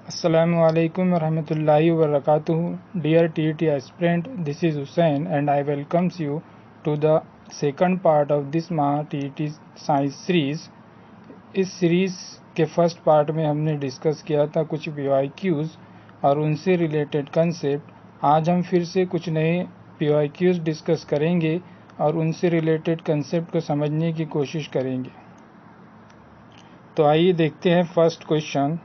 Assalamu alaikum warahmatullahi wabarakatuh. Dear TET aspirant, this is Hussain and I welcomes you to the second part of this Maha TET Science series. इस series के first part में हमने discuss किया था कुछ PYQs और उनसे related concept. आज हम फिर से कुछ नए PYQs डिस्कस करेंगे और उनसे रिलेटेड कंसेप्ट को समझने की कोशिश करेंगे। तो आइए देखते हैं फर्स्ट क्वेश्चन।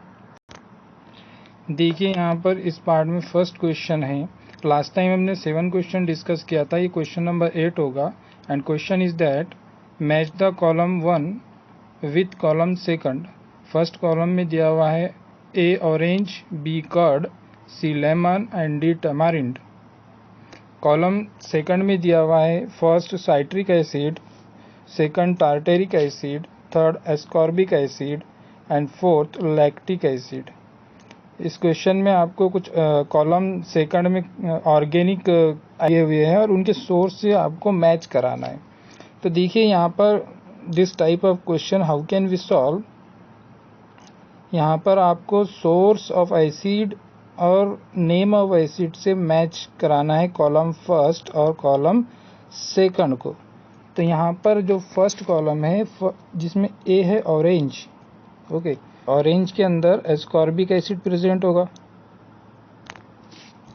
देखिए यहाँ पर इस पार्ट में फर्स्ट क्वेश्चन है। लास्ट टाइम हमने 7 क्वेश्चन डिस्कस किया था, ये क्वेश्चन नंबर 8 होगा। And question is that match the column 1 with column second. First column में दिया हुआ है A orange, B curd, C lemon and D tamarind. Column second में दिया हुआ है first citric acid, second tartaric acid, third ascorbic acid and fourth lactic acid. इस question में आपको कुछ कॉलम सेकंड में ऑर्गेनिक आए हुए हैं और उनके सोर्स से आपको मैच कराना है। तो देखिए यहाँ पर this type of question how can we solve. यहाँ पर आपको सोर्स ऑफ एसिड और नेम ऑफ एसिड से मैच कराना है कॉलम फर्स्ट और कॉलम सेकंड को। तो यहाँ पर जो फर्स्ट कॉलम है जिसमें ए है ऑरेंज, ओके, ऑरेंज के अंदर एस्कॉर्बिक एसिड प्रेजेंट होगा।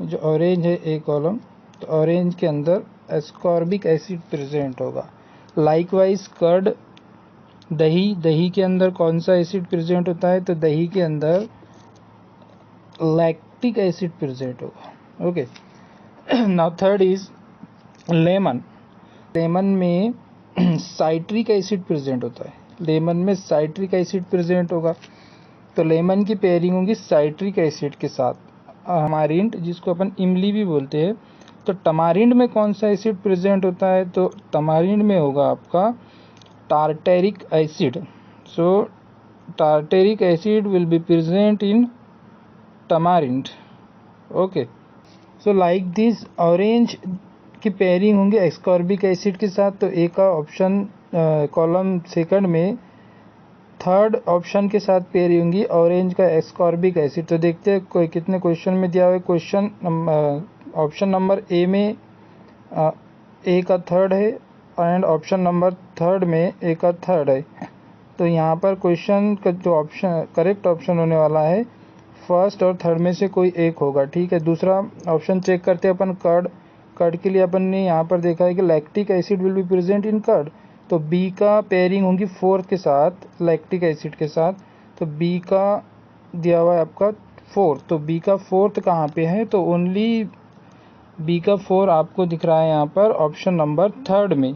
जो ऑरेंज है ए कॉलम, तो ऑरेंज के अंदर एस्कॉर्बिक एसिड प्रेजेंट होगा। लाइकवाइज कर्ड, दही, दही के अंदर कौन सा एसिड प्रेजेंट होता है, तो दही के अंदर लैक्टिक एसिड प्रेजेंट होगा। Okay, now third is lemon. Lemon में साइट्रिक एसिड प्रेजेंट होता है, लेमन में साइट्रिक एसिड प्रेजेंट होगा। तो लेमन की पेयरिंग होगी साइट्रिक एसिड के साथ। टमारिंड, जिसको अपन इमली भी बोलते हैं, तो टमारिंड में कौन सा एसिड प्रेजेंट होता है, तो टमारिंड में होगा आपका tartaric acid. So tartaric acid will be present in tamarind. Okay, so like this orange की पेयरिंग होंगे एस्कॉर्बिक एसिड के साथ। तो ए का ऑप्शन कॉलम सेकंड में थर्ड ऑप्शन के साथ पेयरिंग होंगी ऑरेंज का एस्कॉर्बिक एसिड। तो देखते हैं कोई कितने क्वेश्चन में दिया हुआ है। क्वेश्चन ऑप्शन नंबर ए में ए का थर्ड है एंड ऑप्शन नंबर थर्ड में ए का थर्ड है। तो यहाँ पर क्वेश्चन का जो ऑप्शन करेक्ट ऑप्शन होने वाला है फर्स्ट और थर्ड में से कोई एक होगा। ठीक है, दूसरा ऑप्शन चेक करते हैं अपन कर्ड। कर्ड के लिए अपन ने यहाँ पर देखा है कि lactic acid will be present in curd. तो बी का पेयरिंग होगी फोर्थ के साथ, लैक्टिक एसिड के साथ। तो बी का दिया हुआ है आपका फोर्थ, तो बी का फोर्थ कहाँ पे है, तो ओनली बी का 4 आपको दिख रहा है यहाँ पर ऑप्शन नंबर थर्ड में।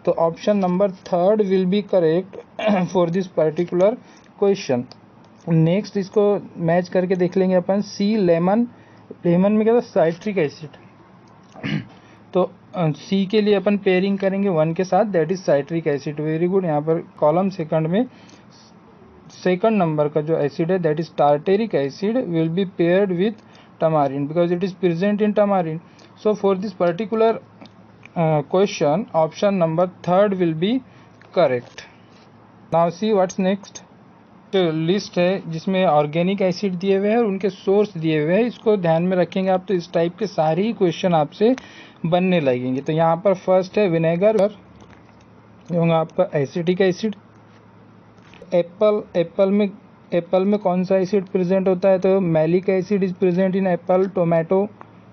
तो option number third will be correct for this particular question. Next इसको मैच करके देख लेंगे अपन। सी लेमन, लेमन में क्या था, साइट्रिक एसिड। तो सी के लिए अपन पेयरिंग करेंगे 1 के साथ, that is citric acid. Very good. यहाँ पर कॉलम सेकंड में सेकंड नंबर का जो एसिड है that is tartaric acid will be paired with tamarind because it is present in tamarind. So for this particular question option number third will be correct. Now see what's next. List है जिसमें organic acid दिए हुए हैं और उनके source दिए हुए हैं। इसको ध्यान में रखेंगे आप तो इस टाइप के सारे ही क्वेश्चन आपसे बनने लगेंगे। तो यहाँ पर फर्स्ट है विनेगर, होगा आपका एसिटिक एसिड। एप्पल, एप्पल में कौन सा एसिड प्रेजेंट होता है, तो malic acid is present in Apple. Tomato,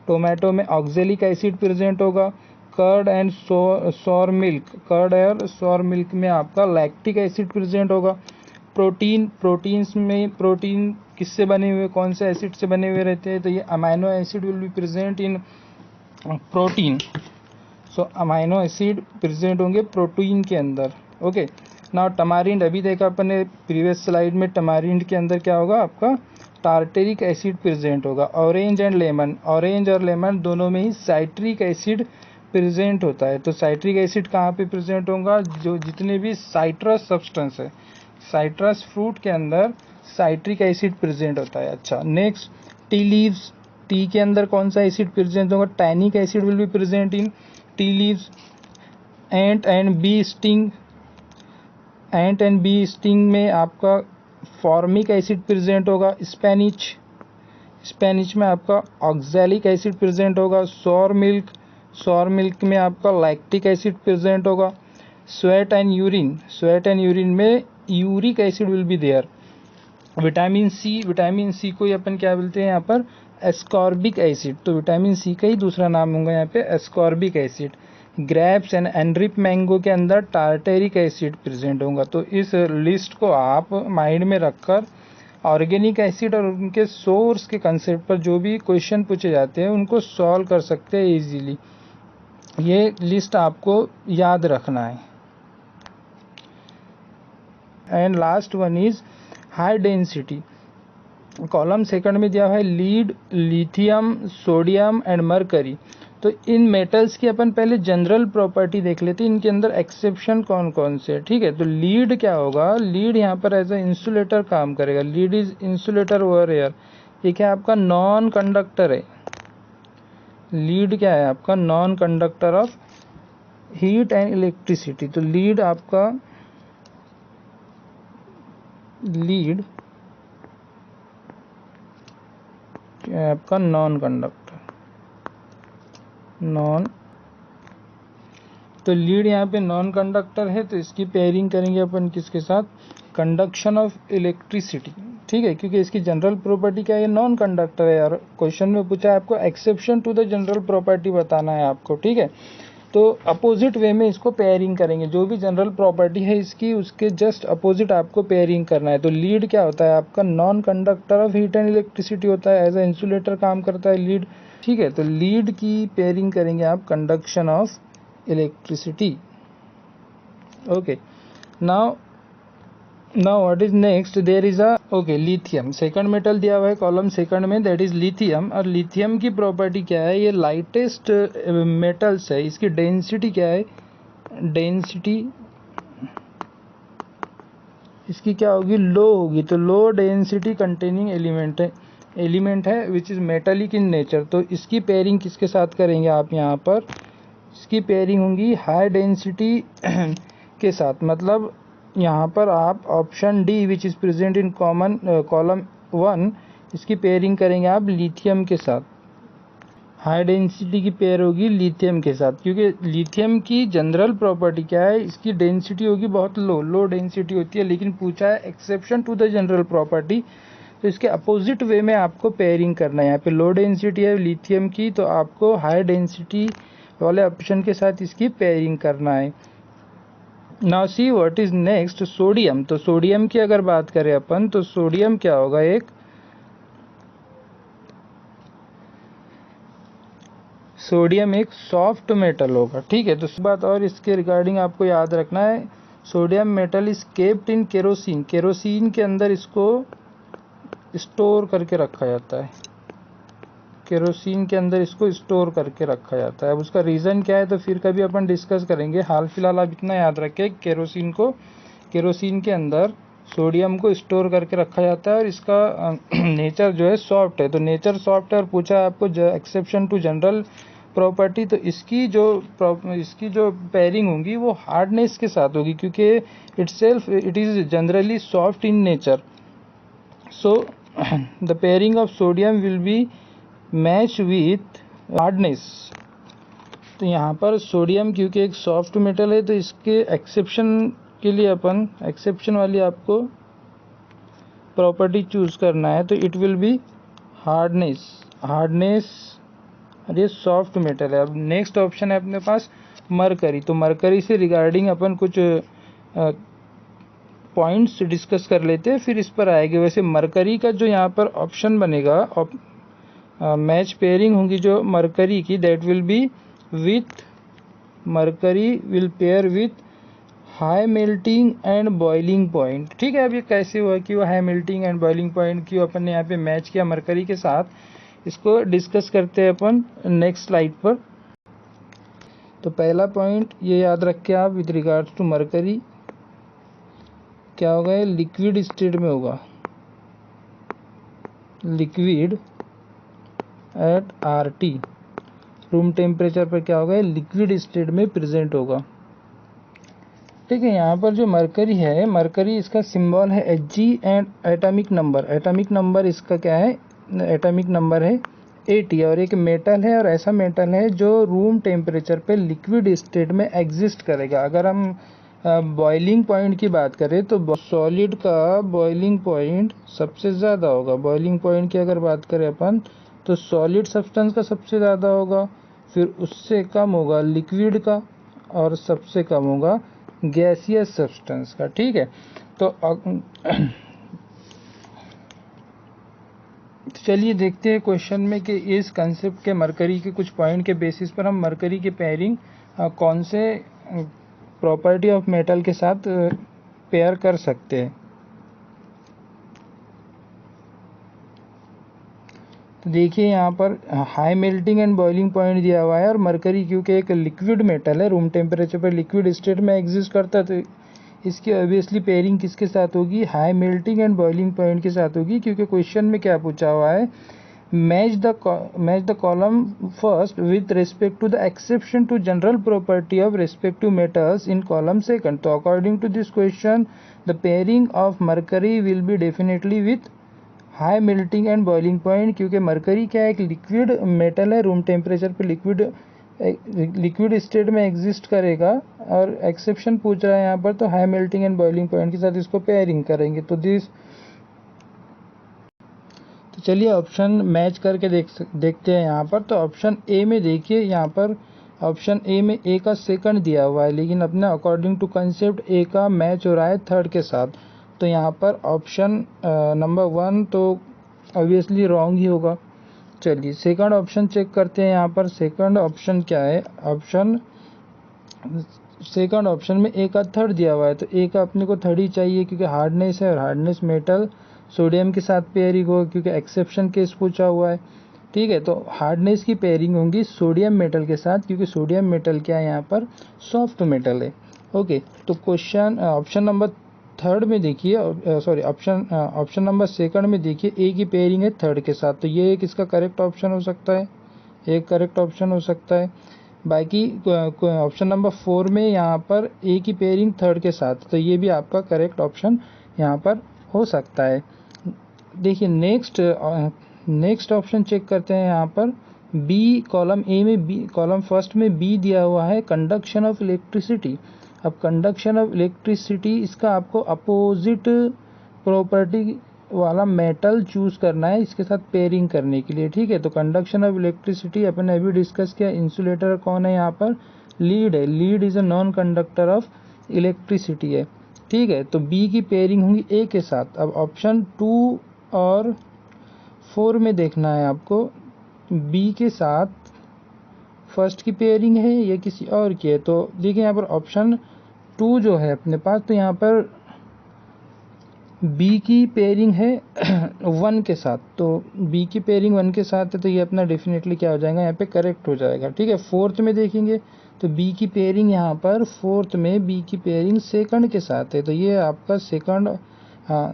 tomato में ऑक्जेलिक एसिड प्रेजेंट होगा। कर्ड एंड सोर मिल्क, कर्ड और सोर मिल्क में आपका लैक्टिक एसिड प्रेजेंट होगा। प्रोटीन, प्रोटीन्स में प्रोटीन किससे बने हुए, कौन से एसिड से बने हुए रहते हैं, तो ये amino acid will be present in protein. So amino acid present होंगे प्रोटीन के अंदर। ओके, नाउ टमारिंड, अभी देखा अपन ने प्रीवियस स्लाइड में, टमारिंड के अंदर क्या होगा आपका टार्टेरिक एसिड प्रेजेंट होगा। ऑरेंज एंड लेमन, ऑरेंज और लेमन दोनों में ही साइट्रिक एसिड प्रेजेंट होता है। तो साइट्रिक एसिड कहाँ पे प्रेजेंट होगा, जो जितने भी साइट्रस सब्सटेंस है, साइट्रस फ्रूट के अंदर साइट्रिक एसिड प्रेजेंट होता है। अच्छा, नेक्स्ट टी लीव्स, टी के अंदर कौन सा एसिड प्रेजेंट होगा, tannic acid will be present in tea leaves. Ant and bee sting, ant and bee sting में आपका फॉर्मिक एसिड प्रेजेंट होगा। स्पेनिच में आपका ऑक्सैलिक एसिड प्रेजेंट होगा। सोर मिल्क में आपका लैक्टिक एसिड प्रेजेंट होगा। स्वेट एंड यूरिन में uric acid will be there. Vitamin C को अपन क्या बोलते हैं यहाँ पर, एस्कॉर्बिक एसिड। तो विटामिन सी का ही दूसरा नाम होगा यहाँ पे ascorbic acid. Grapes and unripe mango के अंदर टार्टेरिक एसिड प्रेजेंट होगा। तो इस लिस्ट को आप माइंड में रखकर ऑर्गेनिक एसिड और उनके सोर्स के कंसेप्ट पर जो भी क्वेश्चन पूछे जाते हैं उनको सॉल्व कर सकते हैं इजीली। ये लिस्ट आपको याद रखना है। And last one is high density. Column second में दिया हुआ है lead, lithium, sodium and mercury. तो इन मेटल्स की अपन पहले जनरल प्रॉपर्टी देख लेते हैं, इनके अंदर एक्सेप्शन कौन कौन से है। ठीक है, तो लीड क्या होगा, लीड यहाँ पर एज ए इंसुलेटर काम करेगा। Lead is insulator over air. ये क्या आपका नॉन कंडक्टर है। लीड क्या है आपका, non conductor of heat and electricity. तो लीड आपका, लीड क्या है आपका, नॉन कंडक्टर, तो लीड यहाँ पे नॉन कंडक्टर है, तो इसकी पेयरिंग करेंगे अपन किसके साथ, कंडक्शन ऑफ इलेक्ट्रिसिटी। ठीक है, क्योंकि इसकी जनरल प्रॉपर्टी क्या है, नॉन कंडक्टर है यार। क्वेश्चन में पूछा है आपको exception to the general property बताना है आपको। ठीक है, तो अपोजिट वे में इसको पेयरिंग करेंगे। जो भी जनरल प्रॉपर्टी है इसकी, उसके जस्ट अपोजिट आपको पेयरिंग करना है। तो लीड क्या होता है आपका, non conductor of heat and electricity होता है, एज ए इंसुलेटर काम करता है लीड। ठीक है, तो लीड की पेयरिंग करेंगे आप conduction of electricity. Okay, now what is next, there is a lithium. Second metal दिया हुआ है कॉलम सेकंड में, दैट इज लिथियम। और लिथियम की प्रॉपर्टी क्या है, ये लाइटेस्ट मेटल्स है। इसकी डेंसिटी क्या है, डेंसिटी इसकी क्या होगी, लो होगी। तो लो डेंसिटी कंटेनिंग एलिमेंट है which is metallic in nature. तो इसकी पेयरिंग किसके साथ करेंगे आप, यहाँ पर इसकी पेयरिंग होंगी हाई डेंसिटी के साथ। मतलब यहाँ पर आप option D which is present in column 1, इसकी पेयरिंग करेंगे आप लिथियम के साथ। हाई डेंसिटी की पेयर होगी लिथियम के साथ, क्योंकि लिथियम की जनरल प्रॉपर्टी क्या है, इसकी डेंसिटी होगी बहुत लो डेंसिटी होती है। लेकिन पूछा है exception to the general property, तो इसके अपोजिट वे में आपको पेयरिंग करना है। यहाँ पे लो डेंसिटी है लिथियम की, तो आपको हाई डेंसिटी वाले ऑप्शन के साथ इसकी पेयरिंग करना है। Now see what is next, sodium. तो सोडियम की अगर बात करें अपन, तो सोडियम क्या होगा, सोडियम एक सॉफ्ट मेटल होगा। ठीक है, तो इस बात और इसके रिगार्डिंग आपको याद रखना है, sodium metal is capped in kerosene. Kerosene के अंदर इसको स्टोर करके रखा जाता है। केरोसिन के अंदर इसको स्टोर करके रखा जाता है। अब उसका रीज़न क्या है तो फिर कभी अपन डिस्कस करेंगे। हाल फिलहाल आप इतना याद रखें, केरोसिन के अंदर सोडियम को स्टोर करके रखा जाता है और इसका नेचर जो है सॉफ्ट है। तो नेचर सॉफ्ट है और पूछा आपको एक्सेप्शन टू जनरल प्रॉपर्टी, तो इसकी जो पेयरिंग होगी वो हार्डनेस के साथ होगी, क्योंकि it is generally soft in nature. So the pairing of sodium will be match with hardness. तो यहाँ पर सोडियम क्योंकि एक सॉफ्ट मेटल है, तो इसके एक्सेप्शन के लिए अपन एक्सेप्शन वाली आपको प्रॉपर्टी चूज करना है। तो इट विल बी हार्डनेस और ये सॉफ्ट मेटल है। अब नेक्स्ट ऑप्शन है अपने पास मरकरी। तो मरकरी से रिगार्डिंग अपन कुछ पॉइंट्स डिस्कस कर लेते हैं, फिर इस पर आएंगे। वैसे मरकरी का जो यहाँ पर ऑप्शन बनेगा, मैच पेयरिंग होगी जो मरकरी की, that will be with mercury will pair with high melting and boiling point. ठीक है, अब ये कैसे हुआ कि वो high melting and boiling point क्यों अपन ने यहाँ पे मैच किया मरकरी के साथ, इसको डिस्कस करते हैं अपन नेक्स्ट स्लाइड पर। तो पहला पॉइंट ये याद रखें आप, विद रिगार्ड्स टू मरकरी क्या होगा, ये लिक्विड स्टेट में होगा, liquid at RT room temperature पर क्या होगा, लिक्विड स्टेट में प्रेजेंट होगा। ठीक है। यहाँ पर जो मरकरी है, मरकरी इसका सिंबल है Hg एंड एटॉमिक नंबर इसका क्या है, एटॉमिक नंबर है 80 और एक मेटल है और ऐसा मेटल है जो रूम टेम्परेचर पे लिक्विड स्टेट में एग्जिस्ट करेगा। अगर हम बॉइलिंग पॉइंट की बात करें तो सॉलिड का बॉइलिंग पॉइंट सबसे ज़्यादा होगा। बॉइलिंग पॉइंट की अगर बात करें अपन तो सॉलिड सब्सटेंस का सबसे ज़्यादा होगा, फिर उससे कम होगा लिक्विड का और सबसे कम होगा गैसियस सब्सटेंस का। ठीक है, तो चलिए देखते हैं क्वेश्चन में कि इस कंसेप्ट के मरकरी के कुछ पॉइंट के बेसिस पर हम मरकरी की पेयरिंग कौन से प्रॉपर्टी ऑफ मेटल के साथ पेयर कर सकते हैं। तो देखिए यहाँ पर high melting and boiling point दिया हुआ है और मरकरी क्योंकि एक लिक्विड मेटल है, रूम टेम्परेचर पर लिक्विड स्टेट में एग्जिस्ट करता है, तो इसकी ऑब्वियसली पेयरिंग किसके साथ होगी, high melting and boiling point के साथ होगी। क्योंकि क्वेश्चन में क्या पूछा हुआ है, match the column first with respect to the exception to general property of respective metals in column second. तो according to this question the pairing of mercury will be definitely with high melting and boiling point. क्योंकि mercury क्या है, एक liquid metal है, room temperature पे liquid state में exist करेगा और एक्सेप्शन पूछ रहा है यहाँ पर, तो high melting and boiling point के साथ इसको पेयरिंग करेंगे। तो चलिए ऑप्शन मैच करके देखते हैं यहाँ पर। तो ऑप्शन ए में देखिए, यहाँ पर ऑप्शन ए में ए का सेकंड दिया हुआ है, लेकिन अपने अकॉर्डिंग टू कंसेप्ट ए का मैच हो रहा है थर्ड के साथ। तो यहाँ पर ऑप्शन नंबर 1 तो ऑब्वियसली रॉन्ग ही होगा। चलिए सेकंड ऑप्शन चेक करते हैं। यहाँ पर सेकंड ऑप्शन क्या है, सेकंड ऑप्शन में ए का थर्ड दिया हुआ है, तो ए का अपने को थर्ड ही चाहिए क्योंकि हार्डनेस है और हार्डनेस मेटल सोडियम के साथ पेयरिंग होगा क्योंकि एक्सेप्शन केस पूछा हुआ है। ठीक है, तो हार्डनेस की पेयरिंग होगी सोडियम मेटल के साथ क्योंकि सोडियम मेटल क्या है, यहाँ पर सॉफ्ट मेटल है। ओके, तो क्वेश्चन ऑप्शन नंबर थर्ड में देखिए, सॉरी ऑप्शन नंबर सेकंड में देखिए, ए की पेयरिंग है थर्ड के साथ, तो ये एक इसका करेक्ट ऑप्शन हो सकता है, एक करेक्ट ऑप्शन हो सकता है। बाकी ऑप्शन नंबर 4 में यहाँ पर ए की पेयरिंग थर्ड के साथ, तो ये भी आपका करेक्ट ऑप्शन यहाँ पर हो सकता है। देखिए नेक्स्ट ऑप्शन चेक करते हैं। यहाँ पर बी कॉलम ए में बी कॉलम फर्स्ट में बी दिया हुआ है कंडक्शन ऑफ इलेक्ट्रिसिटी। अब कंडक्शन ऑफ इलेक्ट्रिसिटी इसका आपको अपोजिट प्रॉपर्टी वाला मेटल चूज करना है इसके साथ पेयरिंग करने के लिए। ठीक है, तो कंडक्शन ऑफ इलेक्ट्रिसिटी अपन ने अभी डिस्कस किया। इंसुलेटर कौन है यहाँ पर, लीड है, lead is a non conductor of electricity है। ठीक है, तो बी की पेयरिंग होगी ए के साथ। अब ऑप्शन 2 और 4 में देखना है आपको बी के साथ फर्स्ट की पेयरिंग है या किसी और की है। तो देखिए यहाँ पर ऑप्शन 2 जो है अपने पास, तो यहाँ पर बी की पेयरिंग है 1 के साथ, तो बी की पेयरिंग 1 के साथ है, तो ये अपना डेफिनेटली क्या हो जाएगा, यहाँ पे करेक्ट हो जाएगा। ठीक है, फोर्थ में देखेंगे तो बी की पेयरिंग यहाँ पर फोर्थ में बी की पेयरिंग सेकंड के साथ है, तो ये आपका सेकंड, हाँ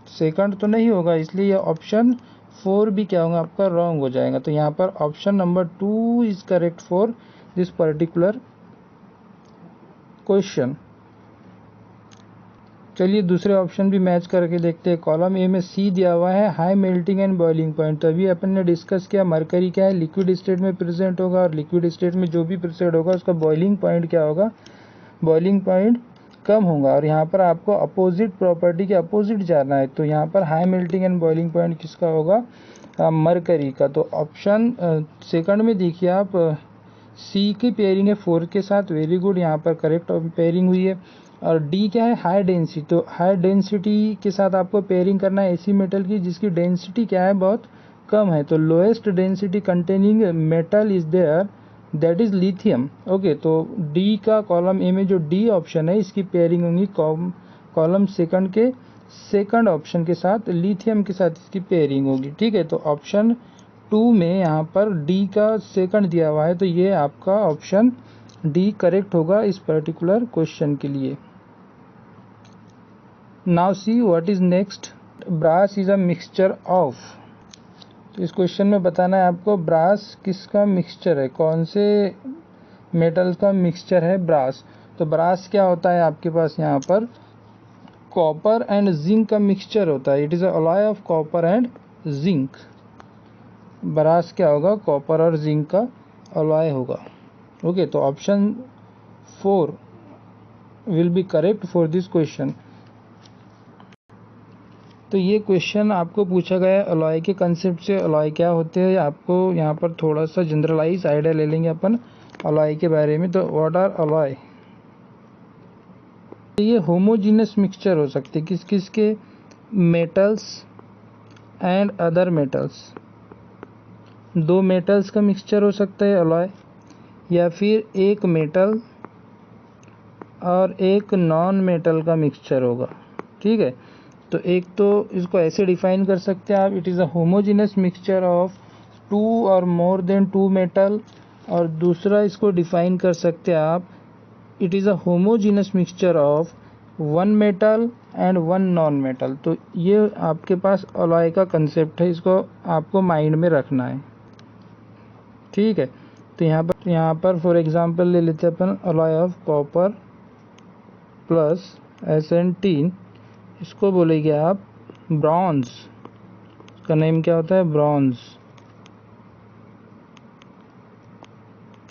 सेकंड तो नहीं होगा, इसलिए ये ऑप्शन 4 भी क्या होगा आपका रॉन्ग हो जाएगा। तो यहाँ पर option number 2 is correct for this particular question. चलिए दूसरे ऑप्शन भी मैच करके देखते हैं। कॉलम ए में सी दिया हुआ है high melting and boiling point, तो अभी अपन ने डिस्कस किया मरकरी क्या है, लिक्विड स्टेट में प्रेजेंट होगा और लिक्विड स्टेट में जो भी प्रेजेंट होगा उसका बॉइलिंग पॉइंट क्या होगा, बॉइलिंग पॉइंट कम होगा। और यहाँ पर आपको अपोजिट प्रॉपर्टी के अपोजिट जाना है, तो यहाँ पर high melting and boiling point किसका होगा, मरकरी का। तो ऑप्शन सेकंड में देखिए आप सी की पेयरिंग है 4 के साथ, वेरी गुड, यहाँ पर करेक्ट पेयरिंग हुई है। और डी क्या है, हाई डेंसिटी, तो हाई डेंसिटी के साथ आपको पेयरिंग करना है ऐसी मेटल की जिसकी डेंसिटी क्या है, बहुत कम है। तो lowest density containing metal is there, that is lithium. Okay, तो डी का कॉलम ए में जो डी ऑप्शन है इसकी पेयरिंग होगी कॉलम सेकंड के सेकंड ऑप्शन के साथ, लिथियम के साथ इसकी पेयरिंग होगी। ठीक है, तो ऑप्शन 2 में यहाँ पर डी का सेकंड दिया हुआ है, तो ये आपका ऑप्शन डी करेक्ट होगा इस पर्टिकुलर क्वेश्चन के लिए। Now see what is next, brass is a mixture of. तो इस क्वेश्चन में बताना है आपको ब्रास किसका मिक्सचर है, कौन से मेटल का मिक्सचर है ब्रास। तो ब्रास क्या होता है आपके पास यहाँ पर, कॉपर एंड जिंक का मिक्सचर होता है। It is a alloy of copper and zinc. Brass क्या होगा, कॉपर और जिंक का अलॉय होगा। ओके, तो option 4 will be correct for this question. तो ये क्वेश्चन आपको पूछा गया है अलॉय के कंसेप्ट से। अलॉय क्या होते हैं, आपको यहाँ पर थोड़ा सा जनरलाइज आइडिया ले लेंगे अपन अलॉय के बारे में। तो व्हाट आर अलॉय, ये होमोजीनियस मिक्सचर हो सकते हैं किस किस के, मेटल्स एंड अदर मेटल्स। दो मेटल्स का मिक्सचर हो सकता है अलॉय, या फिर एक मेटल और एक नॉन मेटल का मिक्सचर होगा। ठीक है, तो एक तो इसको ऐसे डिफाइन कर सकते हैं आप, it is a homogeneous mixture of 2 और मोर देन 2 मेटल। और दूसरा इसको डिफाइन कर सकते हैं आप, it is a homogeneous mixture of 1 metal and 1 non metal. तो ये आपके पास अलॉय का कंसेप्ट है, इसको आपको माइंड में रखना है। ठीक है, तो यहाँ पर फॉर एग्जांपल ले लेते हैं अपन alloy of copper plus SN10, इसको बोलेंगे आप ब्रॉन्ज। इसका नेम क्या होता है, ब्रॉन्ज।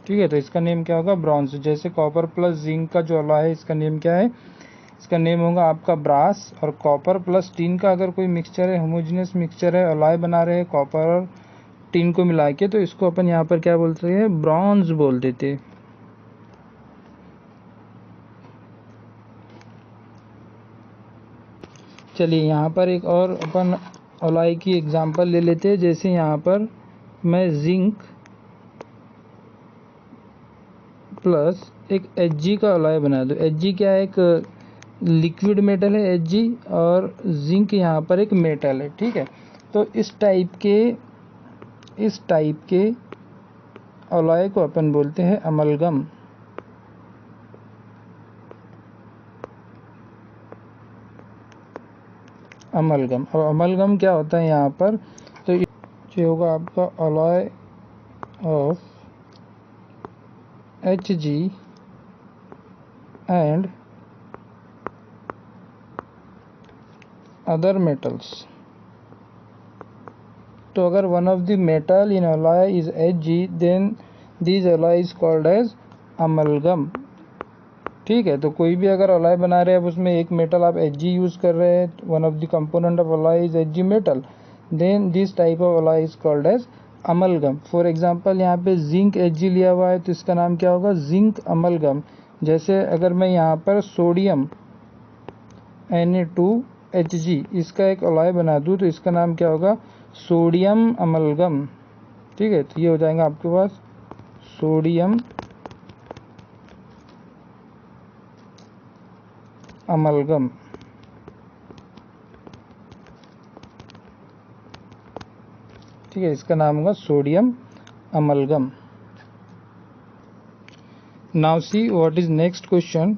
ठीक है, तो इसका नेम क्या होगा, ब्रॉन्ज। जैसे कॉपर प्लस जिंक का जो अलॉय है इसका नेम क्या है, इसका नेम होगा आपका ब्रास। और कॉपर प्लस टिन का अगर कोई मिक्सचर है, होमोजेनियस मिक्सचर है, अलॉय बना रहे हैं कॉपर और टिन को मिला के, तो इसको अपन यहाँ पर क्या बोलते हैं, ब्रॉन्ज बोल देते। चलिए यहाँ पर एक और अपन अलॉय की एग्जांपल ले लेते हैं। जैसे यहाँ पर मैं जिंक प्लस एक Hg का अलॉय बना दूँ। Hg क्या है, एक लिक्विड मेटल है Hg, और जिंक यहाँ पर एक मेटल है। ठीक है, तो इस टाइप के अलॉय को अपन बोलते हैं अमलगम। अमलगम, और अमलगम क्या होता है यहाँ पर, तो ये होगा आपका alloy of Hg and other metals. तो अगर one of the metal in alloy is Hg, then this alloy is called as amalgam. ठीक है, तो कोई भी अगर अलॉय बना रहे हैं, अब उसमें एक मेटल आप Hg यूज़ कर रहे हैं, one of the component of alloy is Hg metal, then this type of alloy is called as amalgam. For example यहाँ पे जिंक Hg लिया हुआ है, तो इसका नाम क्या होगा, जिंक अमलगम। जैसे अगर मैं यहाँ पर सोडियम Na2Hg इसका एक अलॉय बना दूँ, तो इसका नाम क्या होगा, सोडियम अमलगम। ठीक है, तो ये हो जाएगा आपके पास सोडियम अमलगम। ठीक है, इसका नाम होगा sodium amalgam. Now see what is next question.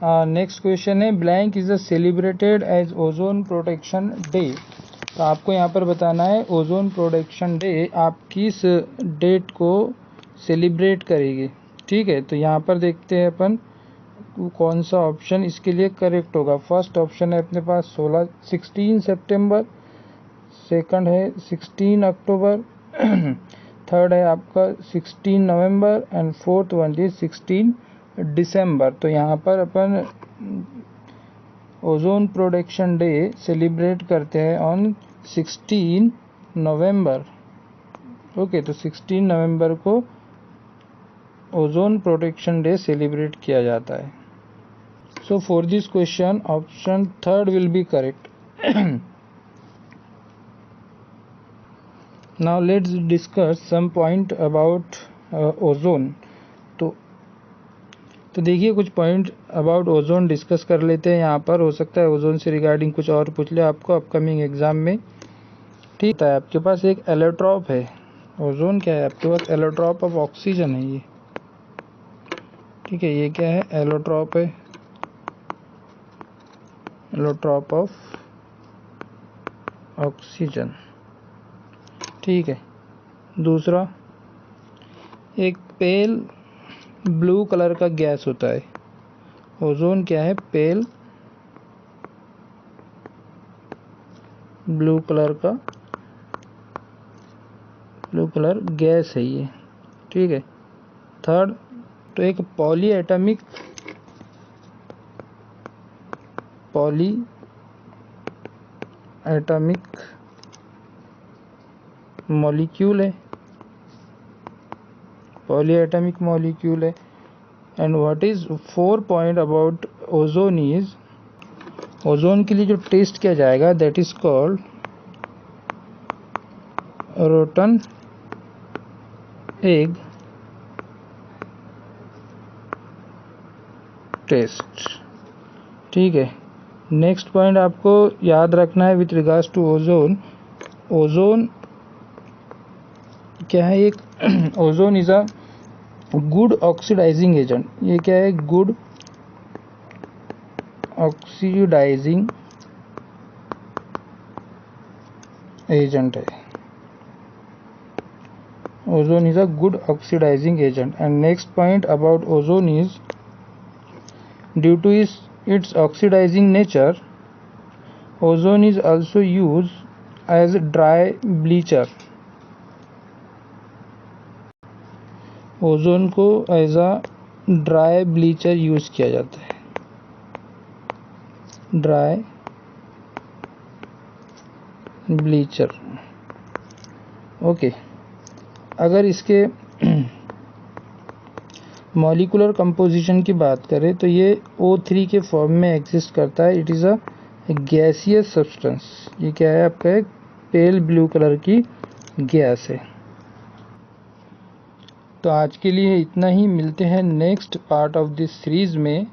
Next question है, blank is celebrated as ozone protection day. तो आपको यहाँ पर बताना है ओजोन प्रोटेक्शन डे आप किस डेट को सेलिब्रेट करेंगे। ठीक है, तो यहाँ पर देखते हैं अपन कौन सा ऑप्शन इसके लिए करेक्ट होगा। फर्स्ट ऑप्शन है अपने पास 16 सितंबर, सेकंड है 16 अक्टूबर, थर्ड है आपका 16 नवंबर एंड फोर्थ वन इज 16 दिसंबर। तो यहाँ पर अपन ओजोन प्रोटेक्शन डे सेलिब्रेट करते हैं ऑन 16 नवंबर। ओके, तो 16 नवंबर को ओजोन प्रोटेक्शन डे सेलिब्रेट किया जाता है। So for this question option third will be correct. Now let's discuss some point about ozone. तो देखिए कुछ पॉइंट अबाउट ओजोन डिस्कस कर लेते हैं। यहाँ पर हो सकता है ओजोन से रिगार्डिंग कुछ और पूछ ले आपको अपकमिंग एग्जाम में। ठीक है, आपके पास एक एलोट्रॉप है। ओजोन क्या है आपके पास, एलोट्रॉप ऑफ ऑक्सीजन है ये। ठीक है, ये क्या है, एलोट्रॉप है, एलोट्रॉप ऑफ ऑक्सीजन। ठीक है, दूसरा एक पेल ब्लू कलर का गैस होता है। ओजोन क्या है? पेल ब्लू कलर गैस है ये, ठीक है। थर्ड, तो एक पॉलीएटॉमिक मॉलिक्यूल है, पॉलीएटॉमिक मॉलिक्यूल है। And what is 4 point about ozone is, ozone के लिए जो टेस्ट किया जाएगा that is called rotten egg test, ठीक है। नेक्स्ट पॉइंट आपको याद रखना है with regards to ozone. Ozone क्या है? एक ozone is a good oxidizing agent. ये क्या है? गुड ऑक्सीडाइजिंग एजेंट है। Ozone is a good oxidizing agent. And next point about ozone is due to its oxidizing nature, ozone is also used as dry bleacher. Ozone को as a dry bleacher use किया जाता है, dry bleacher, okay. अगर इसके molecular composition की बात करें तो ये O3 के फॉर्म में एग्जिस्ट करता है। It is a gaseous substance. ये क्या है? आपका एक पेल ब्लू कलर की गैस है। तो आज के लिए इतना ही, मिलते हैं next part of this series में।